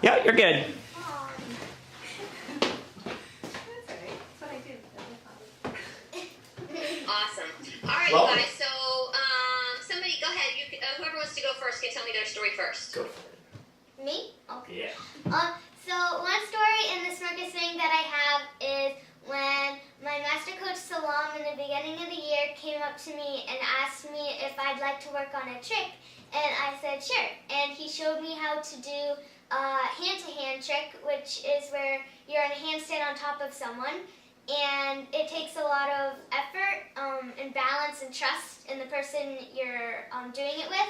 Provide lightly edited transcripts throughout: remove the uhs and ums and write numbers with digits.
Yeah, you're good. Awesome. All right, Well, you guys. So, somebody go ahead. Whoever wants to go first can tell me their story first. Go for it. Me? Okay. Yeah. So one story in the circus thing that I have is when my master coach Salam in the beginning of the year came up to me and asked me if I'd like to work on a trick, and I said sure. And he showed me how to do a hand-to-hand trick, which is where you're in a handstand on top of someone, and it takes a lot of effort and balance and trust in the person you're doing it with.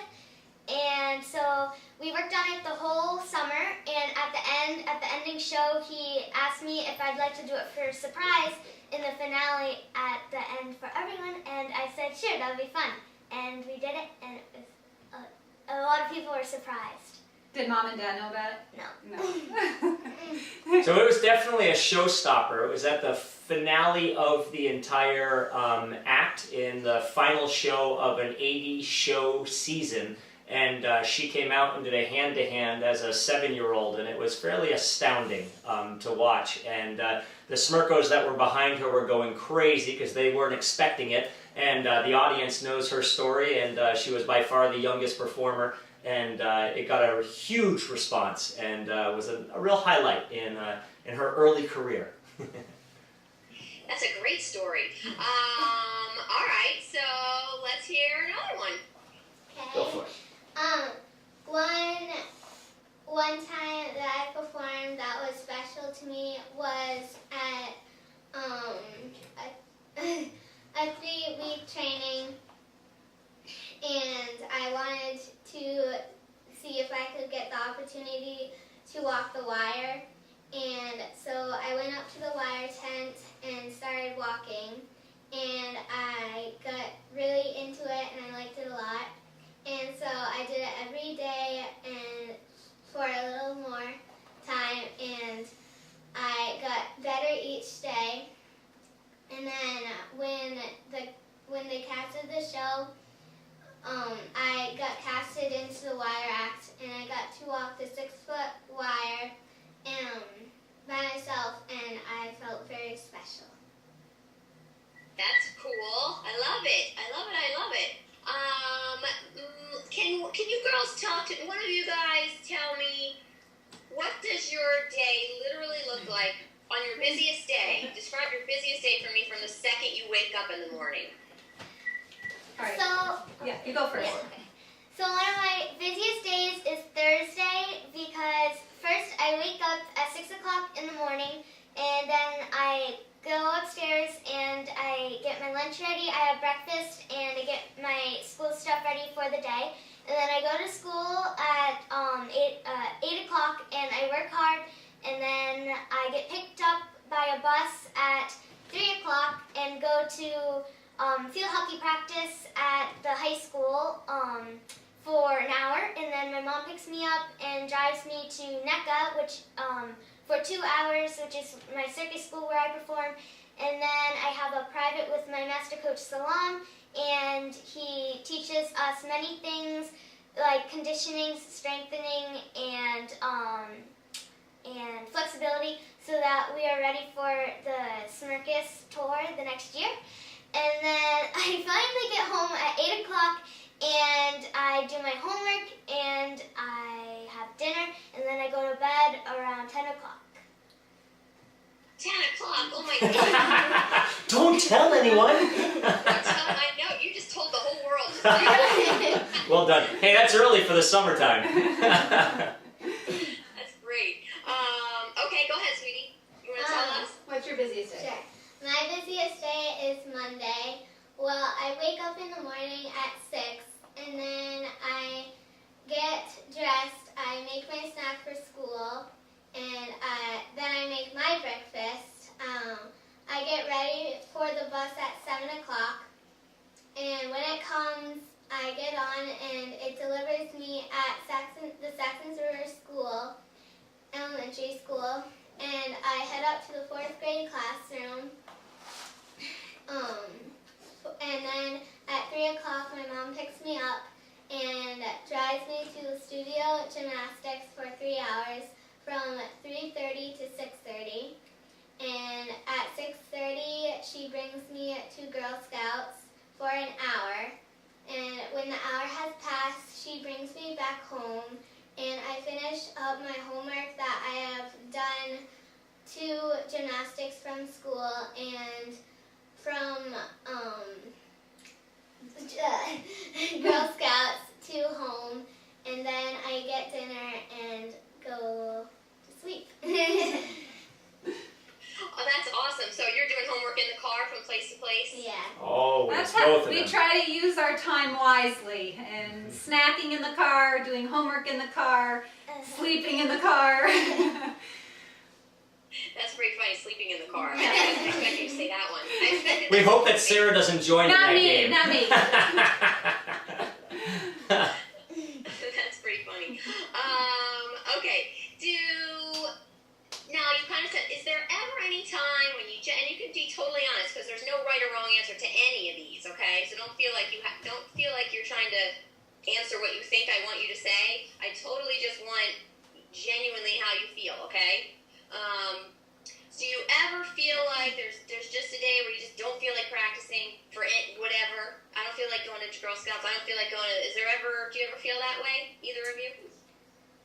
And so we worked on it the whole summer, and at the ending show, he asked me if I'd like to do it for a surprise in the finale at the end for everyone, and I said sure, that would be fun. And we did it, and it was, a lot of people were surprised. Did Mom and Dad know about it? No. So it was definitely a showstopper. It was at the finale of the entire act in the final show of an 80-show season. And she came out and did a hand-to-hand as a 7-year-old, and it was fairly astounding to watch. And the Smirkos that were behind her were going crazy because they weren't expecting it. And the audience knows her story, and she was by far the youngest performer. And it got a huge response, and was a real highlight in her early career. That's a great story. All right, so let's hear another one. Okay. Go for it. One time that I performed that was special to me was at a 3-week training, and I wanted to see if I could get the opportunity to walk the wire. And so I went up to the wire tent and started walking, and I got really into it and I liked it a lot. And so I did it every day and for a little more time, and I got better each day. And then when they casted the show, I got casted into the wire act, and I got to walk the 6-foot wire by myself, and I felt very special. That's cool. I love it. I love it. I love it. Can you girls one of you guys tell me, what does your day literally look like on your busiest day? Describe your busiest day for me from the second you wake up in the morning. All right. So, yeah, you go first. yeah, okay. So one of my busiest days is Thursday, because first I wake up at 6 o'clock in the morning, and then I go upstairs and I get my lunch ready, I have breakfast, and I get my school stuff ready for the day. And then I go to school at 8 o'clock, and I work hard, and then I get picked up by a bus at 3 o'clock and go to field hockey practice at the high school for an hour, and then my mom picks me up and drives me to NECA, which for 2 hours, which is my circus school where I perform. And then I have a private with my master coach Salam, and he teaches us many things like conditioning, strengthening, and flexibility, so that we are ready for the Smirkus tour the next year. And then I finally get home at 8 o'clock, and I do my homework, and I have dinner, and then I go to bed around 10 o'clock. 10 o'clock? Oh my God. Don't tell anyone. I know, you just told the whole world. Well done. Hey, that's early for the summertime. That's great. Okay, go ahead, sweetie. You want to tell us? What's your busiest day? Sure. My busiest day is Monday. Well, I wake up in the morning at 6, and then I get dressed, I make my snack for school, and then I make my breakfast. I get ready for the bus at 7 o'clock, and when it comes, I get on, and it delivers me at the Saxons River School, elementary school, and I head up to the 4th grade classroom. And then at 3 o'clock, my mom picks me up and drives me to the studio gymnastics for 3 hours from 3:30 to 6:30. And at 6:30, she brings me to Girl Scouts for an hour. And when the hour has passed, she brings me back home. And I finish up my homework that I have done 2 gymnastics from school and from Girl Scouts to home. And then I get dinner and go to sleep. Oh, that's awesome. So you're doing homework in the car from place to place? Yeah. Oh, That's it's both how of we them. try to use our time wisely, and snacking in the car, doing homework in the car, sleeping in the car. That's pretty funny, sleeping in the car. I didn't expect you to say that one. I expected We that hope to that be- Sarah doesn't join in Not that me, game. not me. That's pretty funny. Okay. Now you kind of said, is there ever any time when you, and you can be totally honest because there's no right or wrong answer to any of these, okay? So don't feel like you're trying to answer what you think I want you to say. I totally just want genuinely how you feel, okay? Do you ever feel like there's just a day where you just don't feel like practicing for it, whatever? I don't feel like going to Girl Scouts. I don't feel like going to. Do you ever feel that way? Either of you?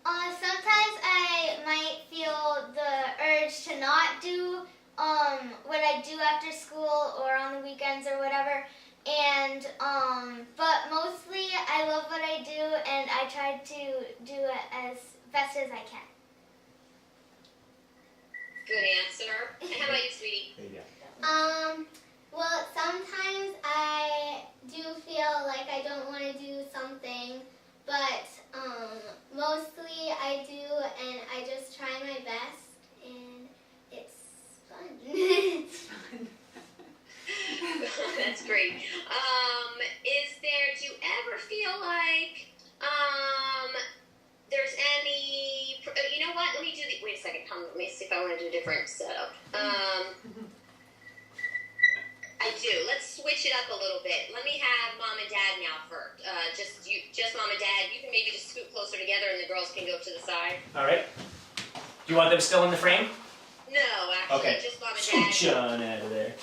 Sometimes I might feel the urge to not do what I do after school or on the weekends or whatever. And but mostly I love what I do and I try to do it as best as I can. Good answer. And how about you, sweetie? There you go. Well, sometimes I do feel like I don't want to do something, but mostly I do, and I just try my best, and it's fun. That's great. Do you ever feel like there's any, you know what, let me do wait a second, let me see if I want to do a different setup. I do. Let's switch it up a little bit. Let me have Mom and Dad now first. Just Mom and Dad. You can maybe just scoot closer together and the girls can go to the side. All right. Do you want them still in the frame? No, actually, Okay. just Mom and Dad. Scooch on out of there.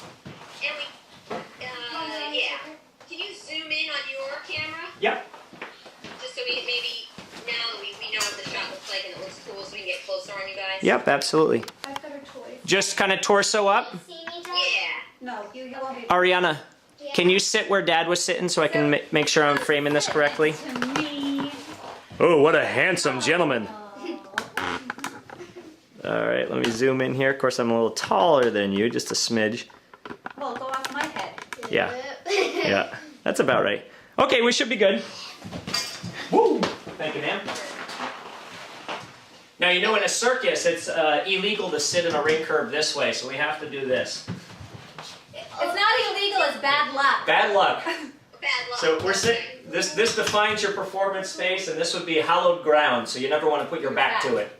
And yeah. Can you zoom in on your camera? Yep. Just so we maybe, now that we know what the shot looks like and it looks cool, so we can get closer on you guys? Yep, absolutely. I've got her toys. Just kind of torso up. See me, Dad? Yeah. No, you will be. Ariana, Yeah. can you sit where Dad was sitting so I can make sure I'm framing this correctly? To me. Oh, what a handsome gentleman. Oh. All right, let me zoom in here. Of course, I'm a little taller than you, just a smidge. Well, go off my head. Yeah. Yeah, that's about right. Okay, we should be good. Woo! Thank you, ma'am. Now, you know, in a circus, it's illegal to sit in a ring curb this way, so we have to do this. It's not illegal, it's bad luck. Bad luck. Bad luck. So we're Okay. sitting. This defines your performance space, and this would be hallowed ground. So you never want to put your back to it.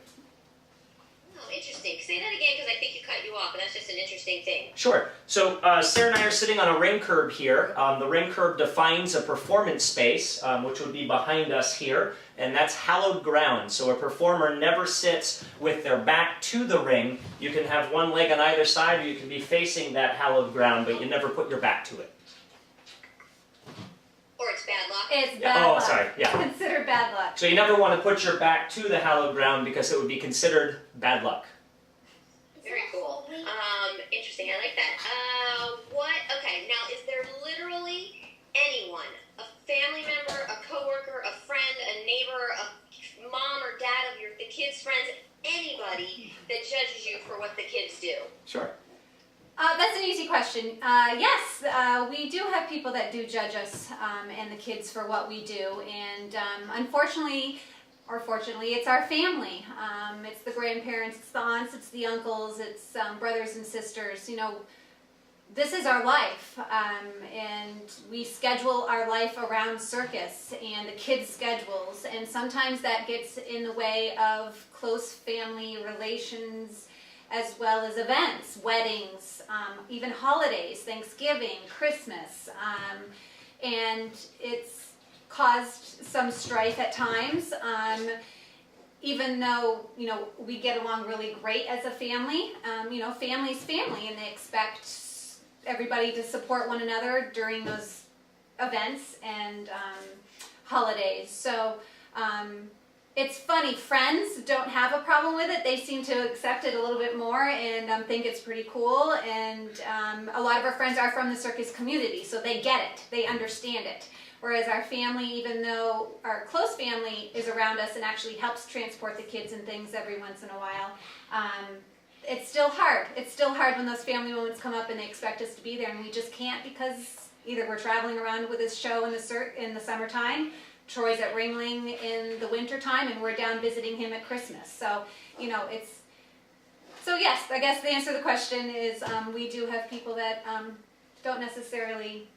Oh, interesting. Say that again because I think you cut you off, and that's just an interesting thing. Sure. So Sarah and I are sitting on a ring curb here. The ring curb defines a performance space, which would be behind us here, and that's hallowed ground. So a performer never sits with their back to the ring. You can have one leg on either side, or you can be facing that hallowed ground, but you never put your back to it. Or it's bad luck. It's Yeah. bad Oh, luck. sorry. Yeah. Consider bad luck. So you never want to put your back to the hallowed ground because it would be considered bad luck. Very cool. Interesting. I like that. Okay, now is there literally anyone, a family member, a coworker, a friend, a neighbor, a mom or dad of the kids' friends, anybody that judges you for what the kids do? Sure. That's an easy question. Yes, we do have people that do judge us and the kids for what we do, and unfortunately, or fortunately, it's our family. It's the grandparents, it's the aunts, it's the uncles, it's brothers and sisters. You know, this is our life, and we schedule our life around circus and the kids' schedules, and sometimes that gets in the way of close family relations, as well as events, weddings, even holidays, Thanksgiving, Christmas, and it's caused some strife at times. even though, we get along really great as a family, family's family, and they expect everybody to support one another during those events and holidays. So it's funny, friends don't have a problem with it. They seem to accept it a little bit more and think it's pretty cool. And a lot of our friends are from the circus community, so they get it, they understand it. Whereas our family, even though our close family is around us and actually helps transport the kids and things every once in a while, it's still hard. It's still hard when those family moments come up and they expect us to be there, and we just can't, because either we're traveling around with this show in the summertime, Troy's at Ringling in the wintertime, and we're down visiting him at Christmas. So, so yes, I guess the answer to the question is we do have people that don't necessarily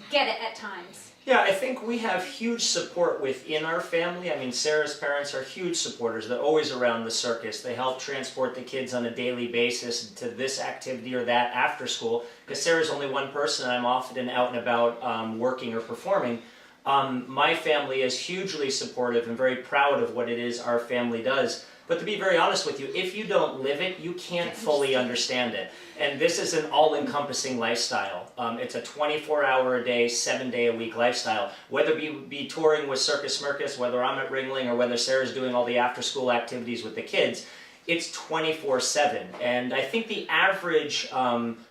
get it at times. Yeah, I think we have huge support within our family. I mean, Sarah's parents are huge supporters. They're always around the circus. They help transport the kids on a daily basis to this activity or that after school. Because Sarah's only one person, and I'm often out and about working or performing. My family is hugely supportive and very proud of what it is our family does. But to be very honest with you, if you don't live it, you can't fully understand it. And this is an all-encompassing lifestyle. It's a 24-hour-a-day, 7-day-a-week lifestyle. Whether you be touring with Circus Smirkus, whether I'm at Ringling, or whether Sarah's doing all the after-school activities with the kids, it's 24/7. And I think the average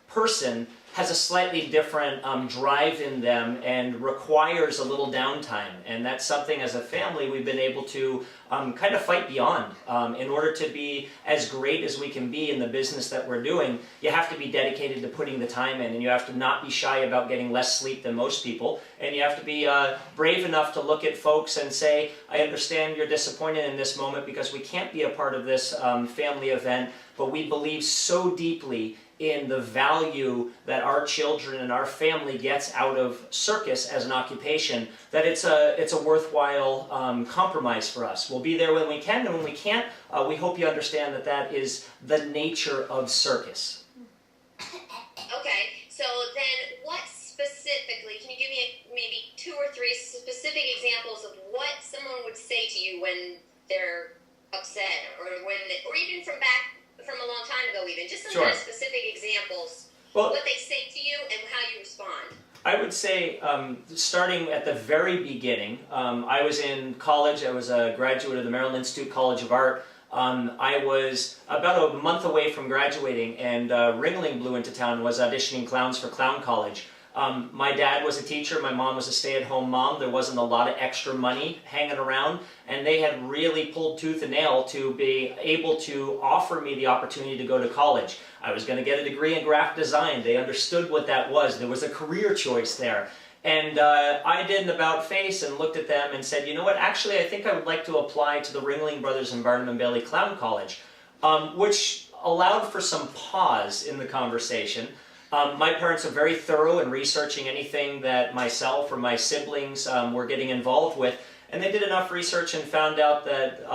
person has a slightly different drive in them and requires a little downtime. And that's something as a family we've been able to kind of fight beyond. In order to be as great as we can be in the business that we're doing, you have to be dedicated to putting the time in, and you have to not be shy about getting less sleep than most people, and you have to be brave enough to look at folks and say, I understand you're disappointed in this moment because we can't be a part of this family event, but we believe so deeply in the value that our children and our family gets out of circus as an occupation, that it's a worthwhile compromise for us. We'll be there when we can, and when we can't, we hope you understand that that is the nature of circus. Okay, so then what specifically, can you give me maybe 2 or 3 specific examples of what someone would say to you when they're upset, or even from a long time ago even, just some kind of specific examples, what they say to you and how you respond? I would say, starting at the very beginning, I was in college. I was a graduate of the Maryland Institute College of Art. I was about a month away from graduating, and Ringling blew into town and was auditioning clowns for Clown College. My dad was a teacher, my mom was a stay-at-home mom. There wasn't a lot of extra money hanging around, and they had really pulled tooth and nail to be able to offer me the opportunity to go to college. I was going to get a degree in graphic design. They understood what that was. There was a career choice there. And I did an about-face and looked at them and said, you know what, actually I think I would like to apply to the Ringling Brothers and Barnum and Bailey Clown College, which allowed for some pause in the conversation. My parents are very thorough in researching anything that myself or my siblings were getting involved with, and they did enough research and found out that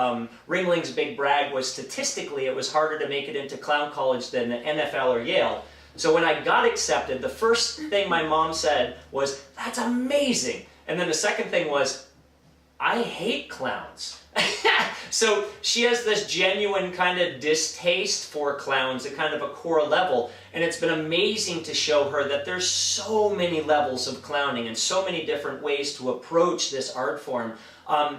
Ringling's big brag was statistically it was harder to make it into Clown College than the NFL or Yale. So when I got accepted, the first thing my mom said was, "That's amazing!" And then the second thing was, "I hate clowns." So she has this genuine kind of distaste for clowns at kind of a core level, and it's been amazing to show her that there's so many levels of clowning and so many different ways to approach this art form,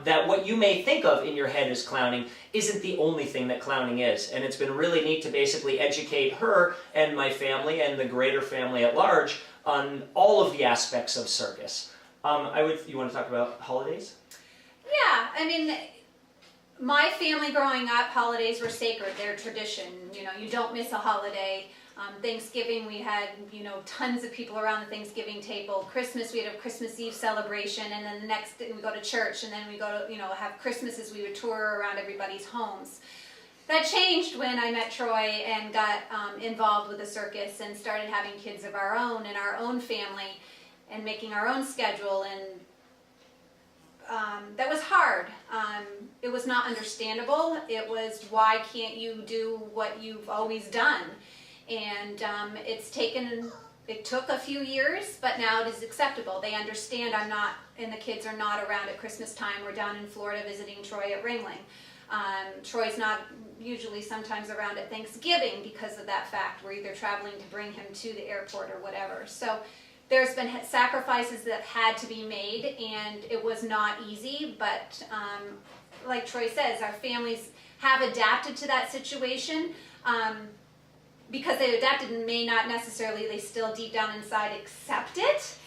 that what you may think of in your head as clowning isn't the only thing that clowning is. And it's been really neat to basically educate her and my family and the greater family at large on all of the aspects of circus. You want to talk about holidays? Yeah, I mean, my family growing up, holidays were sacred. They're tradition. You know, you don't miss a holiday. Thanksgiving, we had, tons of people around the Thanksgiving table. Christmas, we had a Christmas Eve celebration, and then the next day we go to church, and then we go to, have Christmases. We would tour around everybody's homes. That changed when I met Troy and got involved with the circus and started having kids of our own and our own family and making our own schedule, and that was hard. It was not understandable. It was, why can't you do what you've always done? And it took a few years, but now it is acceptable. They understand I'm not, and the kids are not around at Christmas time. We're down in Florida visiting Troy at Ringling. Troy's not usually sometimes around at Thanksgiving because of that fact. We're either traveling to bring him to the airport or whatever. So there's been sacrifices that have had to be made, and it was not easy, but like Troy says, our families have adapted to that situation. Because they adapted and may not necessarily, they still deep down inside accept it,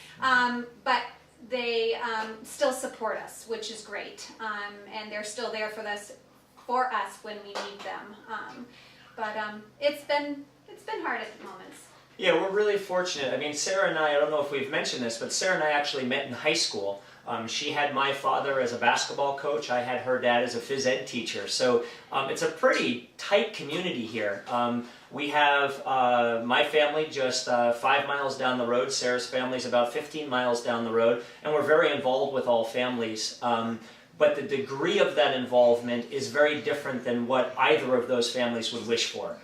but they still support us, which is great, and they're still there for us when we need them. But it's been hard at moments. Yeah, we're really fortunate. I mean, Sarah and I don't know if we've mentioned this, but Sarah and I actually met in high school. She had my father as a basketball coach. I had her dad as a phys ed teacher. So it's a pretty tight community here. We have my family just 5 miles down the road. Sarah's family's about 15 miles down the road. And we're very involved with all families. But the degree of that involvement is very different than what either of those families would wish for.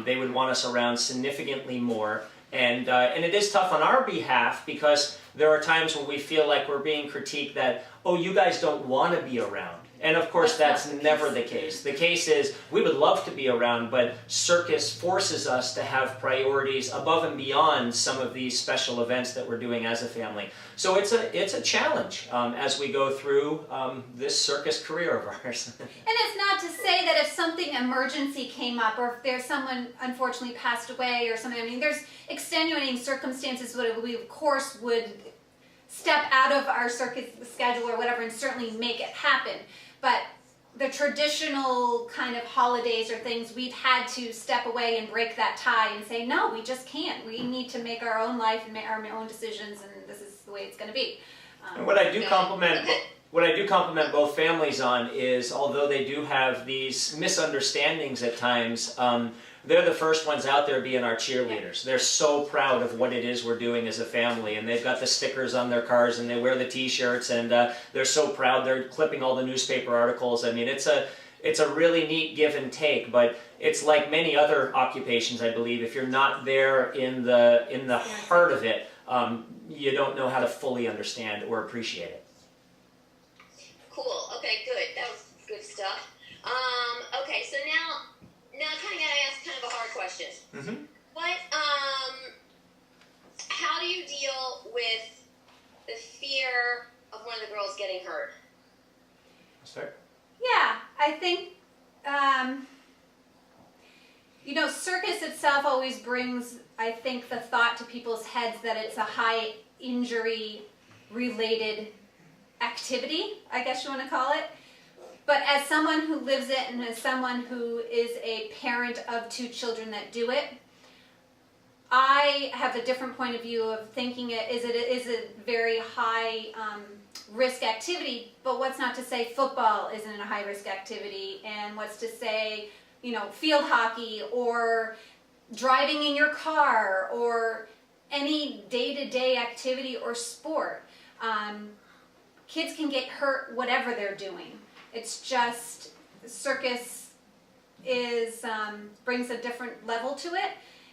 They would want us around significantly more. And it is tough on our behalf because there are times when we feel like we're being critiqued that, oh, you guys don't want to be around. And of course, that's never the case. The case is we would love to be around, but circus forces us to have priorities above and beyond some of these special events that we're doing as a family. So it's a challenge as we go through this circus career of ours. And it's not to say that if something emergency came up, or if there's someone unfortunately passed away or something, I mean, there's extenuating circumstances where we of course would step out of our circus schedule or whatever and certainly make it happen. But the traditional kind of holidays or things, we've had to step away and break that tie and say, no, we just can't. We need to make our own life and make our own decisions, and this is the way it's going to be. And what I do compliment both families on is, although they do have these misunderstandings at times, they're the first ones out there being our cheerleaders. They're so proud of what it is we're doing as a family, and they've got the stickers on their cars and they wear the t-shirts, and they're so proud. They're clipping all the newspaper articles. I mean, it's a really neat give and take, but it's like many other occupations, I believe. If you're not there in the heart of it, you don't know how to fully understand or appreciate it. Cool. Okay, good. That was good stuff. Okay, so now kind of gotta ask kind of a hard question. Mm-hmm. How do you deal with the fear of one of the girls getting hurt? Start. Yeah, I think, circus itself always brings, I think, the thought to people's heads that it's a high injury related activity, I guess you want to call it. But as someone who lives it and as someone who is a parent of 2 children that do it, I have a different point of view of thinking it is a very high risk activity, but what's not to say football isn't a high risk activity, and what's to say, field hockey or driving in your car or any day-to-day activity or sport. Kids can get hurt whatever they're doing. It's just circus brings a different level to it,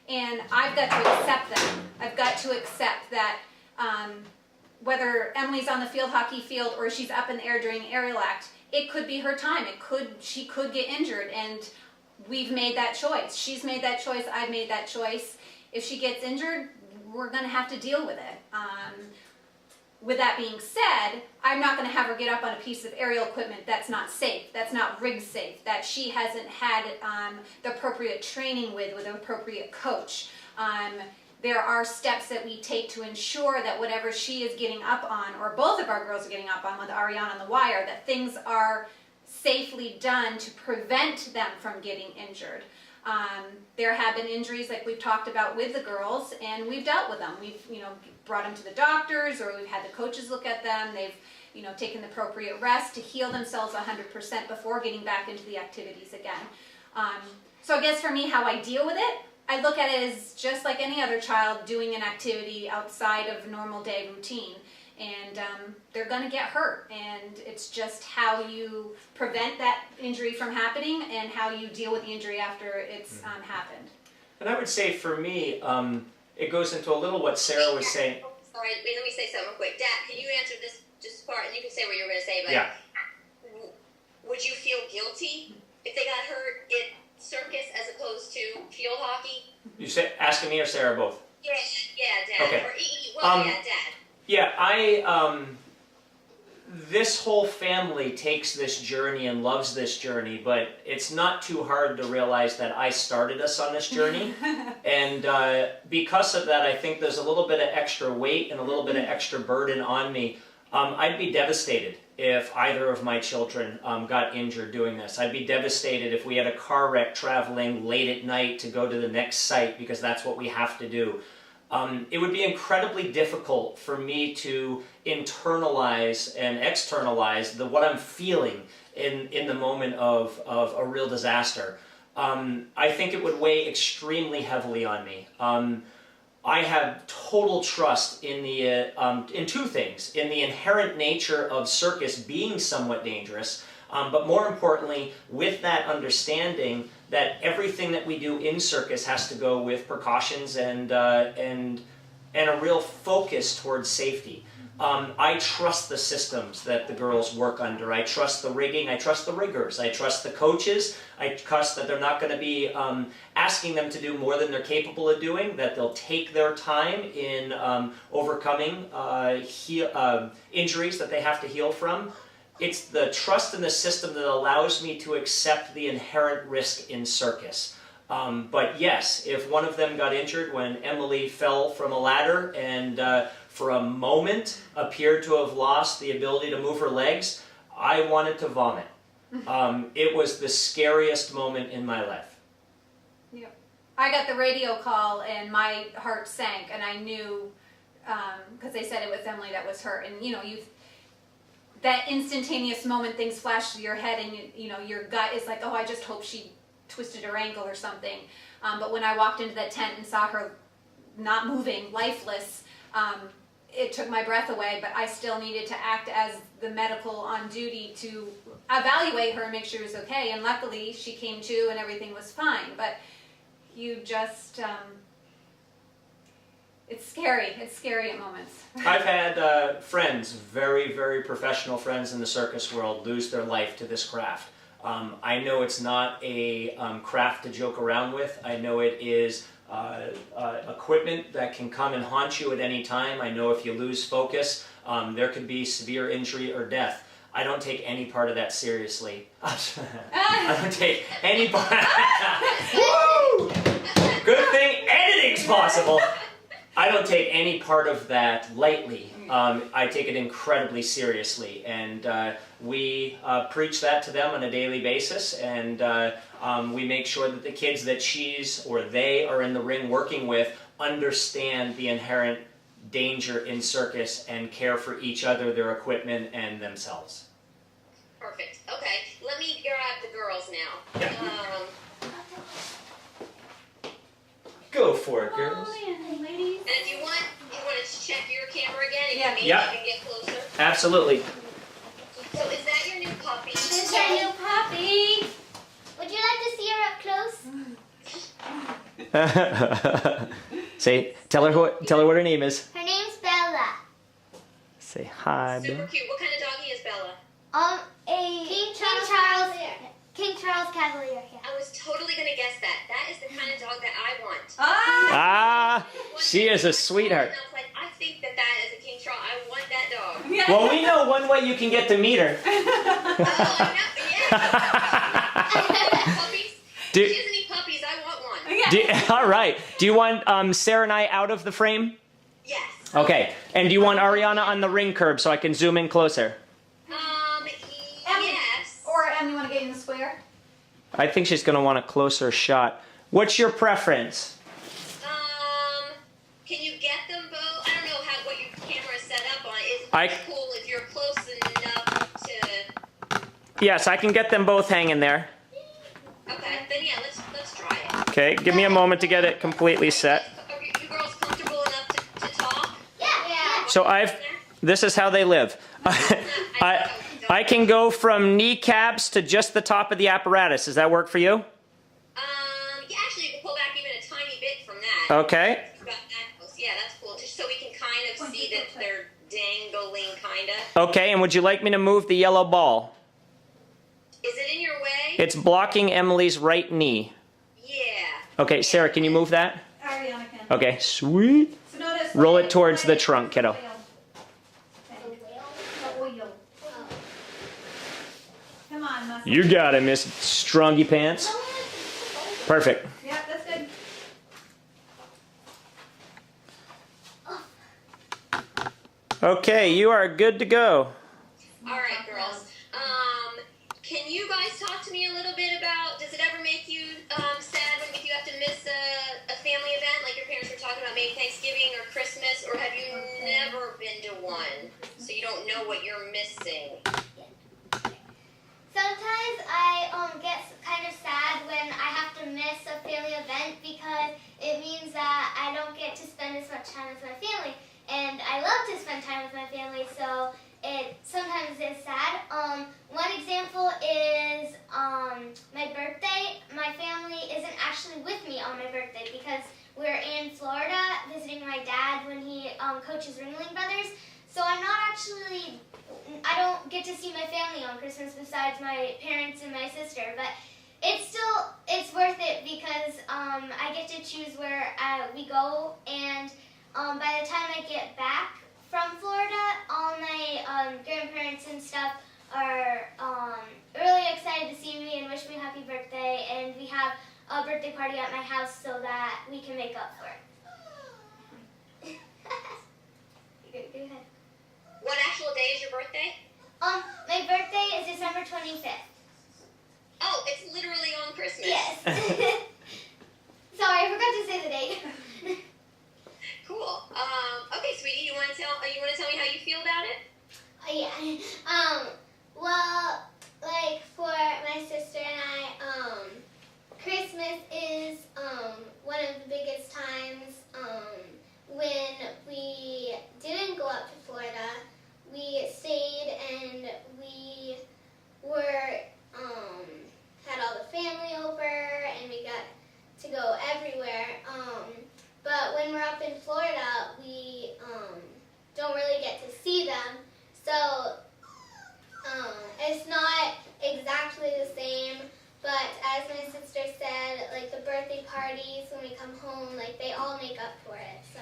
and I've got to accept that. I've got to accept that whether Emily's on the field hockey field or she's up in the air during aerial act, it could be her time. She could get injured, and we've made that choice. She's made that choice. I've made that choice. If she gets injured, we're going to have to deal with it. With that being said, I'm not going to have her get up on a piece of aerial equipment that's not safe, that's not rig safe, that she hasn't had the appropriate training with an appropriate coach. There are steps that we take to ensure that whatever she is getting up on, or both of our girls are getting up on with Ariana on the wire, that things are safely done to prevent them from getting injured. There have been injuries like we've talked about with the girls, and we've dealt with them. We've brought them to the doctors, or we've had the coaches look at them. They've taken the appropriate rest to heal themselves 100% before getting back into the activities again. So I guess for me, how I deal with it, I look at it as just like any other child doing an activity outside of normal day routine. And they're going to get hurt, and it's just how you prevent that injury from happening and how you deal with the injury after it's happened. And I would say for me, it goes into a little what Sarah was saying. Sorry, wait, let me say something real quick. Dad, can you answer this just part, and you can say what you're going to say, but yeah. would you feel guilty if they got hurt in circus as opposed to field hockey? You say asking me or Sarah both? Yeah, Dad. Okay. Or Dad. Yeah, this whole family takes this journey and loves this journey, but it's not too hard to realize that I started us on this journey. And because of that, I think there's a little bit of extra weight and a little bit of extra burden on me. I'd be devastated if either of my children got injured doing this. I'd be devastated if we had a car wreck traveling late at night to go to the next site because that's what we have to do. It would be incredibly difficult for me to internalize and externalize what I'm feeling in the moment of a real disaster. I think it would weigh extremely heavily on me. I have total trust in two things: in the inherent nature of circus being somewhat dangerous, but more importantly, with that understanding that everything that we do in circus has to go with precautions and a real focus towards safety. I trust the systems that the girls work under. I trust the rigging. I trust the riggers. I trust the coaches. I trust that they're not going to be asking them to do more than they're capable of doing, that they'll take their time in overcoming injuries that they have to heal from. It's the trust in the system that allows me to accept the inherent risk in circus. But yes, if one of them got injured when Emily fell from a ladder and for a moment appeared to have lost the ability to move her legs, I wanted to vomit. It was the scariest moment in my life. Yep. I got the radio call and my heart sank, and I knew, because they said it was Emily that was hurt, and that instantaneous moment, things flash through your head, and your gut is like, oh, I just hope she twisted her ankle or something. But when I walked into that tent and saw her not moving, lifeless, it took my breath away, but I still needed to act as the medical on duty to evaluate her and make sure she was okay. And luckily, she came to and everything was fine. But you just, it's scary. It's scary at moments. I've had friends, very, very professional friends in the circus world, lose their life to this craft. I know it's not a craft to joke around with. I know it is equipment that can come and haunt you at any time. I know if you lose focus, there could be severe injury or death. I don't take any part of that seriously. I don't take any part. Woo! Good thing editing's possible. I don't take any part of that lightly. I take it incredibly seriously, and we preach that to them on a daily basis, and we make sure that the kids that she's or they are in the ring working with understand the inherent danger in circus and care for each other, their equipment, and themselves. Perfect. Okay, let me grab the girls now. Yeah. Go for it, girls. Ladies. And if you want to check your camera again, and maybe Yeah. you can get closer. Absolutely. So is that your new puppy? This is our new puppy. Would you like to see her up close? Say, tell her what her name is. Her name's Bella. Say hi, Super cute. What kind of doggy is Bella? A King Charles Cavalier. Yeah. I was totally going to guess that. That is the kind of dog that I want. Ah, she is a sweetheart. And I was like, I think that is a King Charles. I want that dog. Yeah. Well, we know one way you can get to meet her. Oh, I know. Yeah. Puppies? Do- If she has any puppies, I want one. All right. Do you want Sarah and I out of the frame? Yes. Okay. And do you want Ariana on the ring curb so I can zoom in closer? Yes. Or you want to get in the square? I think she's going to want a closer shot. What's your preference? Can you get them both? I don't know what your camera is set up on. It's I- cool if you're close enough to. Yes, I can get them both hanging there. Okay, then yeah, let's try it. Okay, give me a moment to get it completely set. Are you girls comfortable enough to talk? Yeah. So this is how they live. I can go from kneecaps to just the top of the apparatus. Does that work for you? Yeah, actually, you can pull back even a tiny bit from that. Okay. About that close. Yeah, that's cool. Just so we can kind of see that they're dangling, kind of. Okay, and would you like me to move the yellow ball? It's blocking Emily's right knee. Yeah. Okay, Sarah, can you move that? Ariana can. Okay, sweet. So notice, Roll it towards the trunk, kiddo. The oil. Come on, Muscle. You got it, Miss Strongy Pants. Perfect. Yeah, that's good. Okay, you are good to go. All right, girls. Can you guys talk to me a little bit about, does it ever make you sad when you have to miss a family event, like your parents were talking about, maybe Thanksgiving or Christmas, or have you never been to one, so you don't know what you're missing? Sometimes I get kind of sad when I have to miss a family event because it means that I don't get to spend as much time with my family. And I love to spend time with my family, so it sometimes is sad. One example is my birthday. My family isn't actually with me on my birthday because we're in Florida visiting my dad when he coaches Ringling Brothers. So I'm not actually, I don't get to see my family on Christmas besides my parents and my sister, but it's worth it because I get to choose where we go, and by the time I get back from Florida, all my grandparents and stuff are really excited to see me and wish me happy birthday, and we have a birthday party at my house so that we can make up for it. Go ahead. What actual day is your birthday? My birthday is December 25th. Oh, it's literally on Christmas. Yes. Sorry, I forgot to say the date. Cool. Okay, sweetie, you want to tell me how you feel about it? Yeah. Well, like for my sister and I, Christmas is one of the biggest times when we didn't go up to Florida. We stayed and we were had all the family over and we got to go everywhere. But when we're up in Florida, we don't really get to see them. So it's not exactly the same. But as my sister said, like the birthday parties when we come home, like they all make up for it. So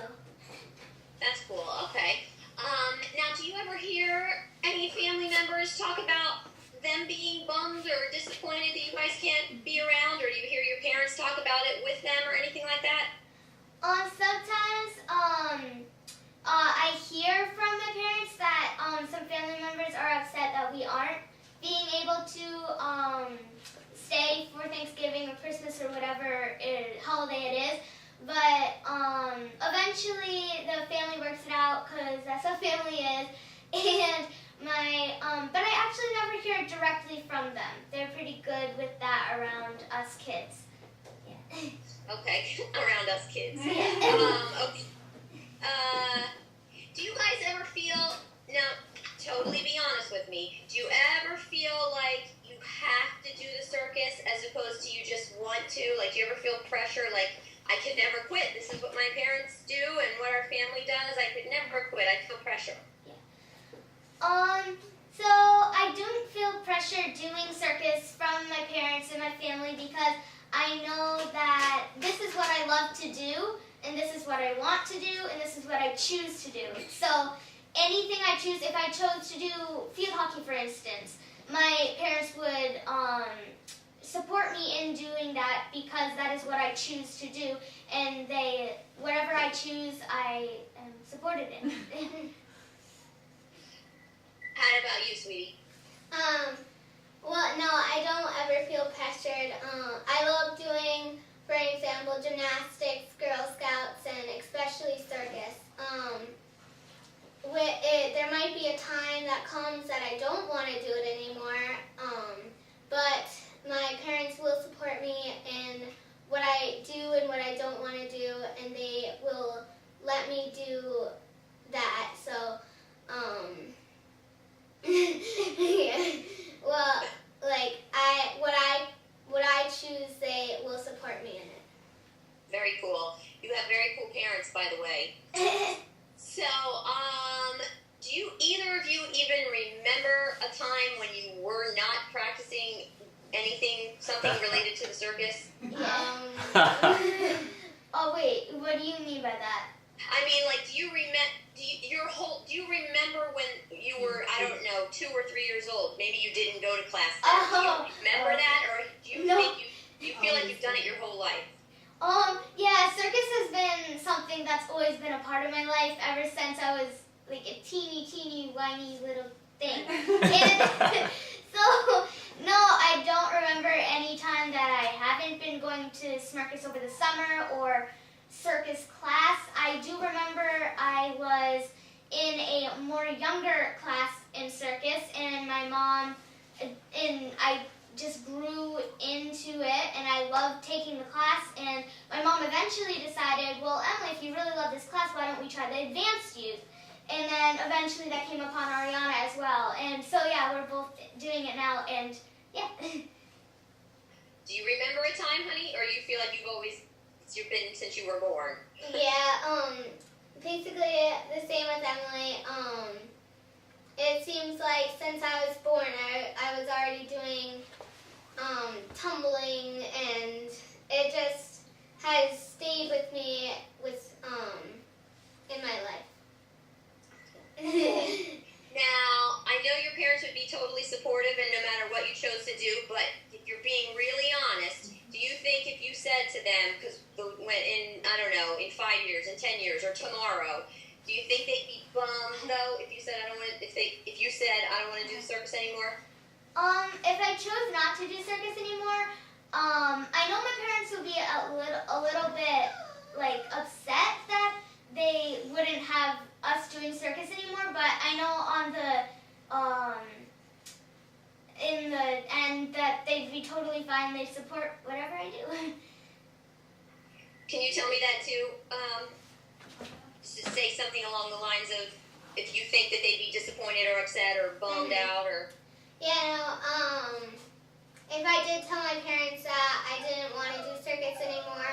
That's cool. Okay. Now, do you ever hear any family members talk about them being bummed or disappointed that you guys can't be around, or do you hear your parents talk about it with them or anything like that? sometimes I hear from my parents that some family members are upset that we aren't being able to stay for Thanksgiving or Christmas or whatever holiday it is. But eventually the family works it out because that's how family is. And but I actually never hear directly from them. They're pretty good with that around us kids. Yeah. Okay, around us kids. Okay. Do you guys ever feel, now, totally be honest with me, do you ever feel like you have to do the circus as opposed to you just want to? Like, do you ever feel pressure, like, I could never quit, this is what my parents do and what our family does, I could never quit, I feel pressure? So I don't feel pressure doing circus from my parents and my family because I know that this is what I love to do, and this is what I want to do, and this is what I choose to do. So anything I choose, if I chose to do field hockey, for instance, my parents would support me in doing that because that is what I choose to do, and whatever I choose, I am supported in. How about you, sweetie? Well, no, I don't ever feel pressured. I love doing, for example, gymnastics, Girl Scouts, and especially circus. There might be a time that comes that I don't want to do it anymore, but my parents will support me in what I do and what I don't want to do, and they will let me do that. So, yeah. Well, like what I choose, they will support me in it. Very cool. You have very cool parents, by the way. So, do either of you even remember a time when you were not practicing anything, something related to the circus? Oh wait, what do you mean by that? I mean, like, do you remember when you were, I don't know, 2 or 3 years old? Maybe you didn't go to class then. Do you remember that, or do you think you feel like you've done it your whole life? Yeah, circus has been something that's always been a part of my life ever since I was like a teeny, whiny little thing. And so, no, I don't remember any time that I haven't been going to circus over the summer or circus class. I do remember I was in a more younger class in circus, and my mom, and I just grew into it, and I loved taking the class, and my mom eventually decided, well, Emily, if you really love this class, why don't we try the advanced youth? And then eventually that came upon Ariana as well, and so yeah, we're both doing it now, and yeah. Do you remember a time, honey, or you feel like you've been since you were born? Yeah, basically the same as Emily. It seems like since I was born, I was already doing tumbling, and it just has stayed with me in my life. Now, I know your parents would be totally supportive and no matter what you chose to do, but if you're being really honest, do you think if you said to them, because in 5 years, in 10 years, or tomorrow, do you think they'd be bummed though if you said I don't want to do the circus anymore? If I chose not to do circus anymore, I know my parents would be a little bit like upset that they wouldn't have us doing circus anymore, but I know on in the end that they'd be totally fine. They support whatever I do. Can you tell me that too? Say something along the lines of if you think that they'd be disappointed or upset or bummed out or... Yeah, no, if I did tell my parents that I didn't want to do circus anymore,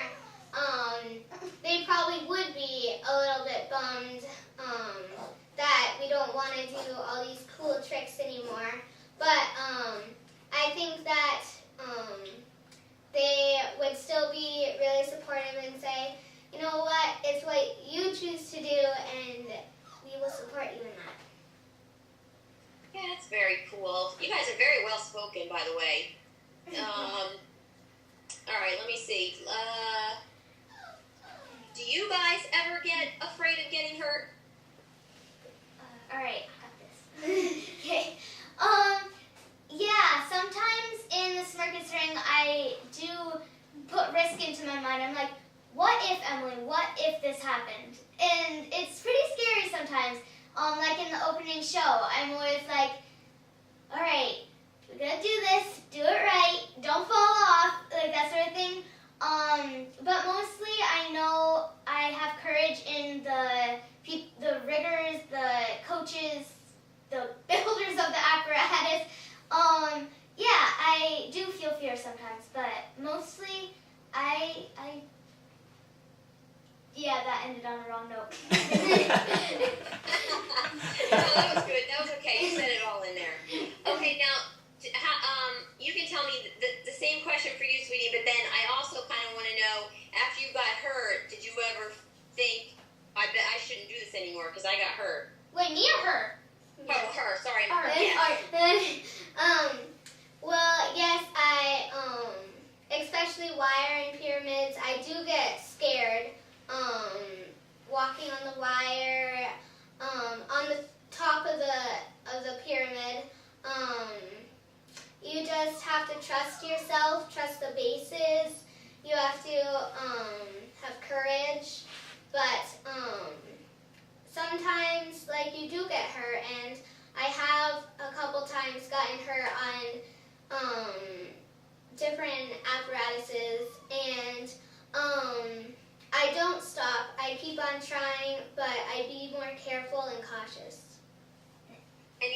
they probably would be a little bit bummed that we don't want to do all these cool tricks anymore. But I think that they would still be really supportive and say, you know what, it's what you choose to do, and we will support you in that. Yeah, that's very cool. You guys are very well spoken, by the way. All right, let me see. Do you guys ever get afraid of getting hurt? All right, I got this. Okay. Yeah, sometimes in the circus ring, I do put risk into my mind. I'm like, what if, Emily, what if this happened? And it's pretty scary sometimes. Like in the opening show, I'm always like, all right, we're gonna do this, do it right, don't fall off, like that sort of thing. But mostly I know I have courage in the riggers, the coaches, the builders of the apparatus. Yeah, I do feel fear sometimes, but mostly yeah, that ended on a wrong note. No, that was good. That was okay. You said it all in there. Okay, now, you can tell me the same question for you, sweetie, but then I also kind of want to know, after you got hurt, did you ever think, I bet I shouldn't do this anymore because I got hurt? Wait, me or her? Oh, her. Sorry. Her. Yes. Well, yes, especially wire and pyramids, I do get scared. Walking on the wire, on the top of the pyramid. You just have to trust yourself, trust the bases. You have to have courage, but sometimes like you do get hurt, and I have a couple times gotten hurt on different apparatuses, and I don't stop. I keep on trying, but I be more careful and cautious. And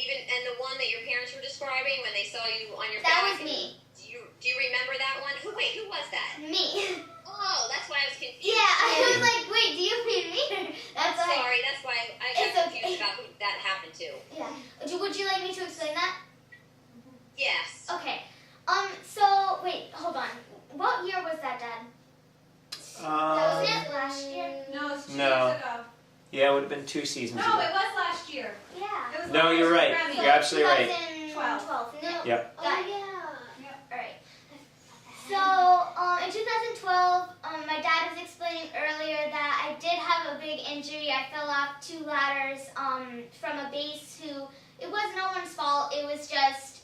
the one that your parents were describing when they saw you on your That back, was me. Do you remember that one? Who was that? Me. Oh, that's why I was confused. Yeah, I was like, wait, do you mean me? That's why. Sorry, that's why I got confused about who that happened to. Yeah. Would you like me to explain that? Yes. Okay. So Wasn't it last year? No, it's 2 No. years ago. Yeah, it would have been 2 seasons No, ago. it was last year. Yeah. It was No, when you're I was right. with Remy. You're absolutely right. 2012. No. Yep. Oh, Alright. So, in 2012, my dad was explaining earlier that I did have a big injury. I fell off 2 ladders from a base who, it was no one's fault. It was just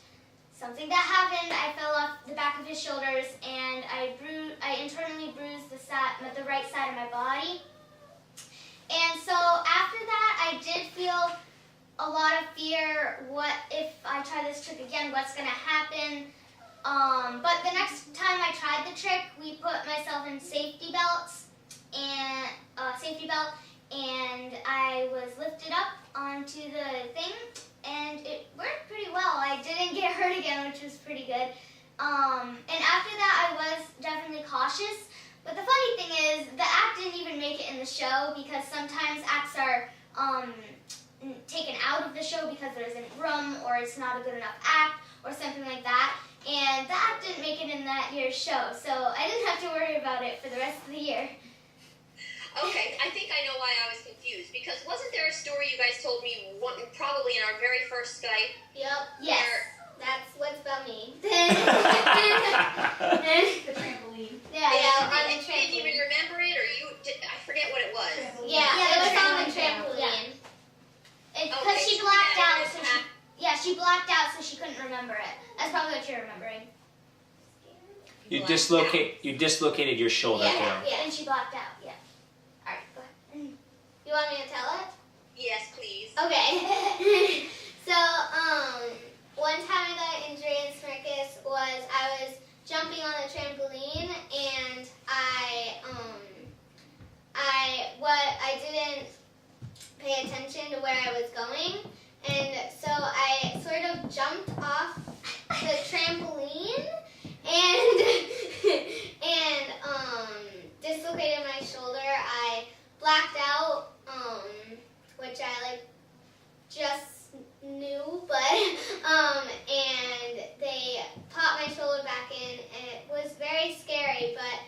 something that happened. I fell off the back of his shoulders and I internally bruised the right side of my body. And so after that, I did feel a lot of fear. What if I try this trick again? What's going to happen? But the next time I tried the trick, we put myself in safety belt, and I was lifted up onto the thing, and it worked pretty well. I didn't get hurt again, which was pretty good. And after that, I was definitely cautious. But the funny thing is, the act didn't even make it in the show because sometimes acts are taken out of the show because there isn't room or it's not a good enough act or something like that. And the act didn't make it in that year's show, so I didn't have to worry about it for the rest of the year. Okay, I think I know why I was confused. Because wasn't there a story you guys told me probably in our very first Skype? Yep. Yes. That's what's about me. The trampoline. Yeah, on the You didn't even trampoline. remember it, or I forget what it was. Yeah, it was on the trampoline. trampoline. Because Okay, she so blacked that out, was so she blacked out, so she couldn't remember it. That's probably what you're remembering. You dislocated your shoulder, Yeah, Karen. yeah, and she blacked out. Yeah. All right, go ahead. You want me to tell it? Yes, please. Okay. So, one time I got injury in circus was I was jumping on the trampoline and I didn't pay attention to where I was going, and so I sort of jumped off the trampoline and dislocated my shoulder. I blacked out, which I just knew, but and they popped my shoulder back in, and it was very scary. But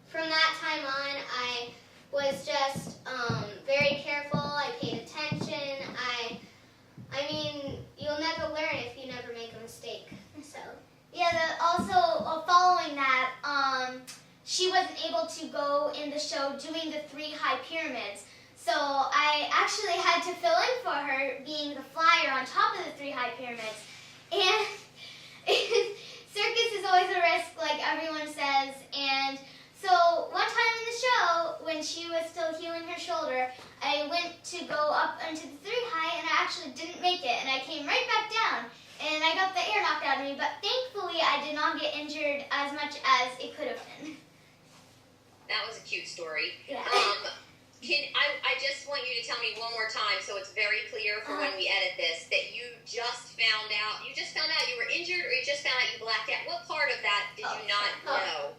from that time on, I was just very careful. I paid attention. I mean, you'll never learn if you never make a mistake. So yeah. Also, following that, she wasn't able to go in the show doing the 3 high pyramids. So I actually had to fill in for her being the flyer on top of the 3 high pyramids. And circus is always a risk, like everyone says. And so one time in the show, when she was still healing her shoulder, I went to go up onto the 3 high, and I actually didn't make it. And I came right back down, and I got the air knocked out of me. But thankfully, I did not get injured as much as it could have been. That was a cute story. Yeah. I just want you to tell me one more time so it's very clear for when we edit this that you just found out you were injured, or you just found out you blacked out. What part of that did you not know?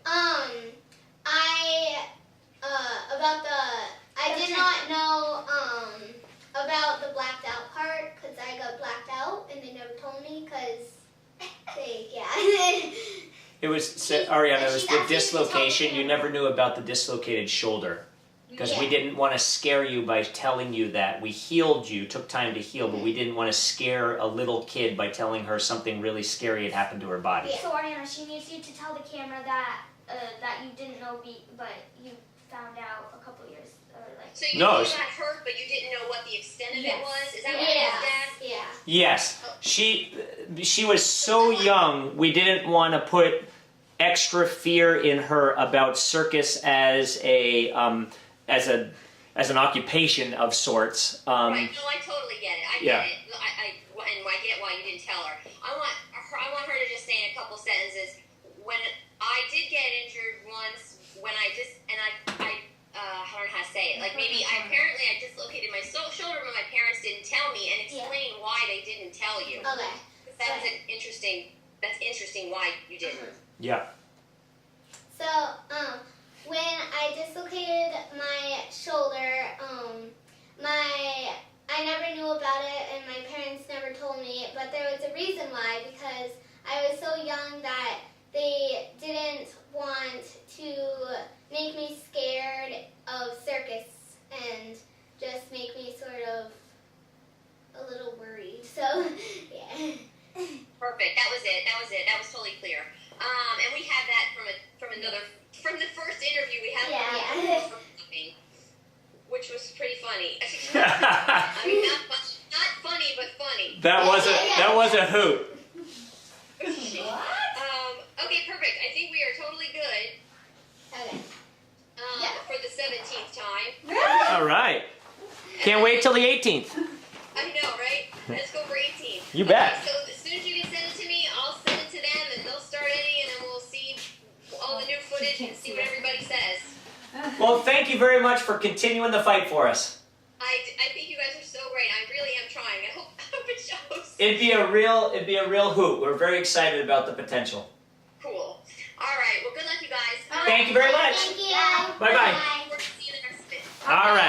I did not know about the blacked out part because I got blacked out and they never told me because It was, Ariana, it was the dislocation. You never knew about the dislocated shoulder. Because we didn't want to scare you by telling you that. We healed you, took time to heal, but we didn't want to scare a little kid by telling her something really scary had happened to her body. So Ariana, she needs you to tell the camera that you didn't know, but you found out a couple years later. So you got hurt, but you didn't know what the extent of it was? Is that what it is, Dad? Yeah. Yes. She was so young, we didn't want to put extra fear in her about circus as an occupation of sorts. Right. No, I totally get it. I get Yeah. it. And I get why you didn't tell her. I want her to just say in a couple sentences. When I did get injured once, when I don't know how to say it. Like maybe I dislocated my shoulder, but my parents didn't tell me, and explain why they didn't tell you. Okay. That's interesting why you didn't. Yeah. So, when I dislocated my shoulder, I never knew about it, and my parents never told me, but there was a reason why, because I was so young that they didn't want want to make me scared of circus and just make me sort of a little worried. So, yeah. Perfect. That was it. That was totally clear. And we had that from the first interview we had Yeah. which was pretty funny. I mean, not funny, but funny. That was a hoot. Okay, perfect. I think we are totally good. Okay. For the 17th time. All right. Can't wait till the 18th. I know, right? Let's go for 18. You bet. Okay, so as soon as you can send it to me, I'll send it to them, and they'll start editing, and then we'll see all the new footage and see what everybody says. Well, thank you very much for continuing the fight for us. I think you guys are so great. I really am trying. I hope it shows. It'd be a real hoot. We're very excited about the potential. Cool. All right. Well, good luck, you guys. Thank you very much. Thank you. Bye-bye. We'll see you in the next bit. All right.